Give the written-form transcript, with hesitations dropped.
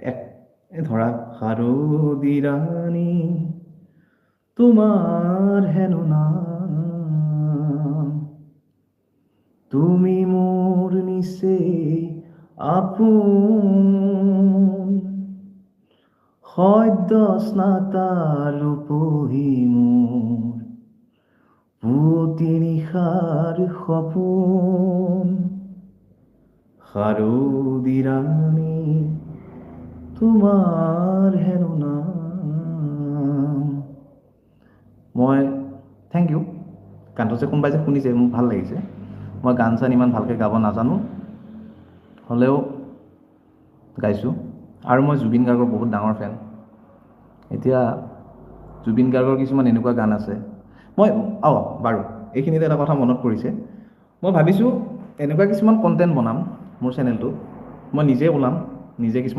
এক ধৰা শাৰদীৰাণী তোমাৰ হেনো নাম, তুমি মোৰ নিচেই আপোন, সদ্য স্নাতা ৰূপহী মোৰ পুৱতি নিশাৰ সপোন, শাৰদীৰাণী তোমাৰ হেনো নাম। মই থেংক ইউ। গানটো যে কোনোবাই যে শুনিছে মোক ভাল লাগিছে। মই গান চান ইমান ভালকৈ গাব নাজানো, হ'লেও গাইছোঁ। আৰু মই জুবিন গাৰ্গৰ বহুত ডাঙৰ ফেন। এতিয়া জুবিন গাৰ্গৰ কিছুমান এনেকুৱা গান আছে, মই বাৰু এইখিনিতে এটা কথা মনত পৰিছে। মই ভাবিছোঁ এনেকুৱা কিছুমান কণ্টেণ্ট বনাম মোৰ চেনেলটোত, মই নিজে ওলাম, নিজে কিছুমান